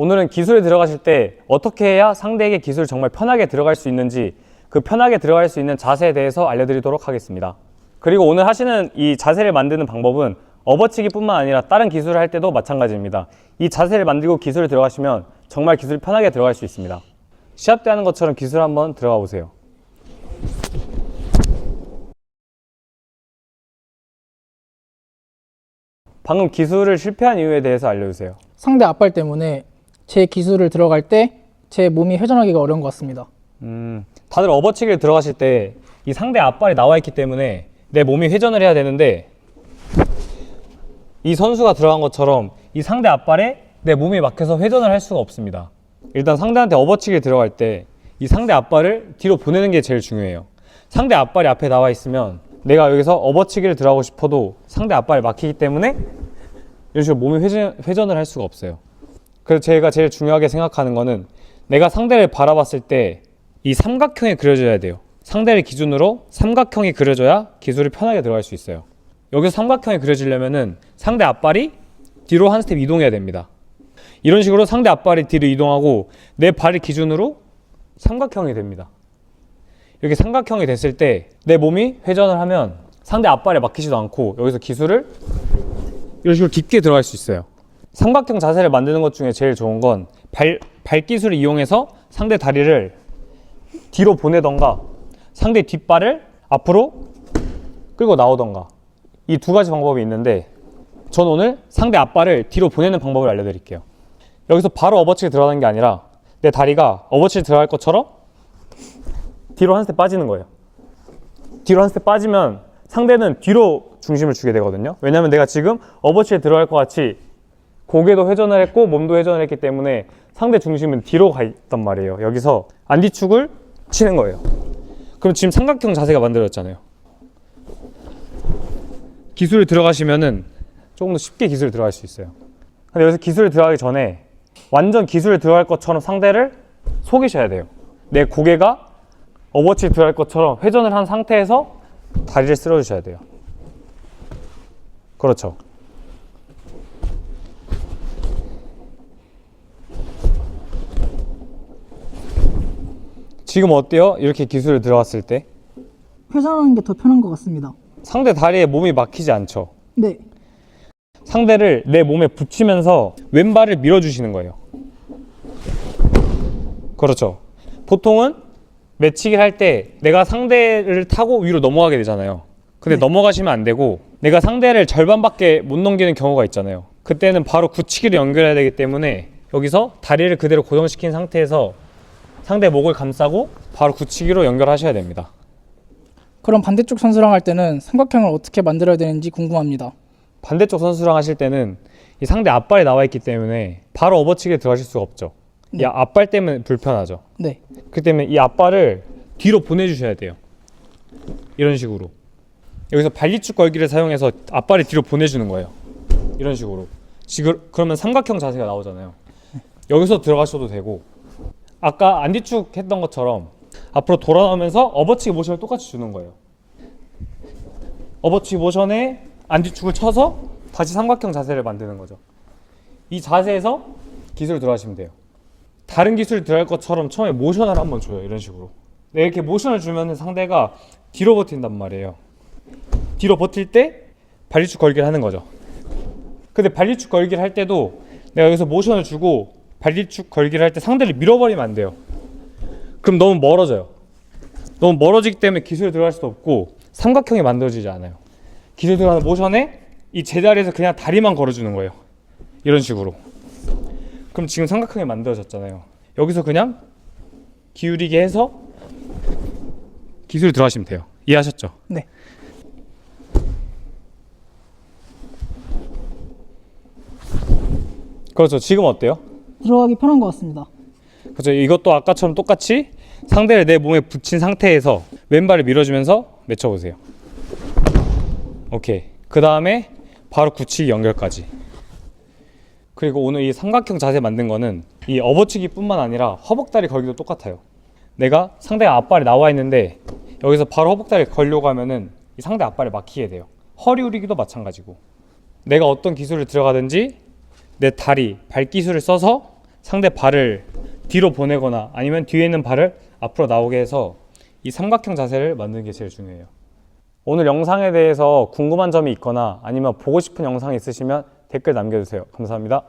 오늘은 기술에 들어가실 때 어떻게 해야 상대에게 기술을 정말 편하게 들어갈 수 있는지, 그 편하게 들어갈 수 있는 자세에 대해서 알려드리도록 하겠습니다. 그리고 오늘 하시는 이 자세를 만드는 방법은 업어치기 뿐만 아니라 다른 기술을 할 때도 마찬가지입니다. 이 자세를 만들고 기술에 들어가시면 정말 기술이 편하게 들어갈 수 있습니다. 시합 때 하는 것처럼 기술 한번 들어가 보세요. 방금 기술을 실패한 이유에 대해서 알려주세요. 상대 앞발 때문에 제 기술을 들어갈 때 제 몸이 회전하기가 어려운 것 같습니다. 다들 업어치기를 들어가실 때 이 상대 앞발이 나와 있기 때문에 내 몸이 회전을 해야 되는데, 이 선수가 들어간 것처럼 이 상대 앞발에 내 몸이 막혀서 회전을 할 수가 없습니다. 일단 상대한테 업어치기를 들어갈 때 이 상대 앞발을 뒤로 보내는 게 제일 중요해요. 상대 앞발이 앞에 나와 있으면 내가 여기서 업어치기를 들어가고 싶어도 상대 앞발이 막히기 때문에 이런 식으로 몸이 회전을 할 수가 없어요. 그래서 제가 제일 중요하게 생각하는 거는 내가 상대를 바라봤을 때 이 삼각형이 그려져야 돼요. 상대를 기준으로 삼각형이 그려져야 기술이 편하게 들어갈 수 있어요. 여기서 삼각형이 그려지려면은 상대 앞발이 뒤로 한 스텝 이동해야 됩니다. 이런 식으로 상대 앞발이 뒤로 이동하고 내 발을 기준으로 삼각형이 됩니다. 이렇게 삼각형이 됐을 때 내 몸이 회전을 하면 상대 앞발에 막히지도 않고 여기서 기술을 이런 식으로 깊게 들어갈 수 있어요. 삼각형 자세를 만드는 것 중에 제일 좋은 건 발기술을 이용해서 상대 다리를 뒤로 보내던가 상대 뒷발을 앞으로 끌고 나오던가, 이 두 가지 방법이 있는데 저는 오늘 상대 앞발을 뒤로 보내는 방법을 알려드릴게요. 여기서 바로 업어치기 들어가는 게 아니라 내 다리가 업어치기 들어갈 것처럼 뒤로 한 스텝 빠지는 거예요. 뒤로 한 스텝 빠지면 상대는 뒤로 중심을 주게 되거든요. 왜냐면 내가 지금 업어치기에 들어갈 것 같이 고개도 회전을 했고 몸도 회전을 했기 때문에 상대 중심은 뒤로 가 있단 말이에요. 여기서 안뒤축을 치는 거예요. 그럼 지금 삼각형 자세가 만들어졌잖아요. 기술을 들어가시면은 조금 더 쉽게 기술을 들어갈 수 있어요. 근데 여기서 기술을 들어가기 전에 완전 기술을 들어갈 것처럼 상대를 속이셔야 돼요. 내 고개가 업어치기 들어갈 것처럼 회전을 한 상태에서 다리를 쓸어주셔야 돼요. 그렇죠. 지금 어때요? 이렇게 기술을 들어갔을 때 회전하는 게 더 편한 것 같습니다. 상대 다리에 몸이 막히지 않죠? 네. 상대를 내 몸에 붙이면서 왼발을 밀어주시는 거예요. 그렇죠. 보통은 매치기를 할 때 내가 상대를 타고 위로 넘어가게 되잖아요. 근데 넘어가시면 안 되고 내가 상대를 절반밖에 못 넘기는 경우가 있잖아요. 그때는 바로 굳히기를 연결해야 되기 때문에 여기서 다리를 그대로 고정시킨 상태에서 상대 목을 감싸고 바로 굳히기로 연결하셔야 됩니다. 그럼 반대쪽 선수랑 할 때는 삼각형을 어떻게 만들어야 되는지 궁금합니다. 반대쪽 선수랑 하실 때는 이 상대 앞발이 나와 있기 때문에 바로 업어치기에 들어가실 수가 없죠. 네. 이 앞발 때문에 불편하죠. 네. 그렇기 때문에 이 앞발을 뒤로 보내주셔야 돼요. 이런 식으로. 여기서 발리축 걸기를 사용해서 앞발을 뒤로 보내주는 거예요. 이런 식으로. 지금 그러면 삼각형 자세가 나오잖아요. 여기서 들어가셔도 되고, 아까 안뒤축 했던 것처럼 앞으로 돌아 나오면서 업어치기 모션을 똑같이 주는 거예요. 업어치기 모션에 안뒤축을 쳐서 다시 삼각형 자세를 만드는 거죠. 이 자세에서 기술을 들어가시면 돼요. 다른 기술이 들어갈 것처럼 처음에 모션을 한번 줘요. 이런 식으로. 네, 이렇게 모션을 주면 상대가 뒤로 버틴단 말이에요. 뒤로 버틸 때 발리축 걸기를 하는 거죠. 근데 발리축 걸기를 할 때도 내가 여기서 모션을 주고 발리축 걸기를 할 때 상대를 밀어버리면 안 돼요. 그럼 너무 멀어져요. 너무 멀어지기 때문에 기술에 들어갈 수도 없고 삼각형이 만들어지지 않아요. 기술에 들어가는 모션에 이 제자리에서 그냥 다리만 걸어주는 거예요. 이런 식으로. 그럼 지금 삼각형이 만들어졌잖아요. 여기서 그냥 기울이게 해서 기술에 들어가시면 돼요. 이해하셨죠? 네. 그렇죠. 지금 어때요? 들어가기 편한 것 같습니다. 그렇죠. 이것도 아까처럼 똑같이 상대를 내 몸에 붙인 상태에서 왼발을 밀어주면서 맺혀보세요. 오케이. 그 다음에 바로 굳히기 연결까지. 그리고 오늘 이 삼각형 자세 만든 거는 이 업어치기 뿐만 아니라 허벅다리 걸기도 똑같아요. 내가 상대가 앞발이 나와 있는데 여기서 바로 허벅다리 걸려고 하면은 이 상대 앞발에 막히게 돼요. 허리 우리기도 마찬가지고, 내가 어떤 기술을 들어가든지 내 다리, 발기술을 써서 상대 발을 뒤로 보내거나 아니면 뒤에 있는 발을 앞으로 나오게 해서 이 삼각형 자세를 만드는 게 제일 중요해요. 오늘 영상에 대해서 궁금한 점이 있거나 아니면 보고 싶은 영상이 있으시면 댓글 남겨주세요. 감사합니다.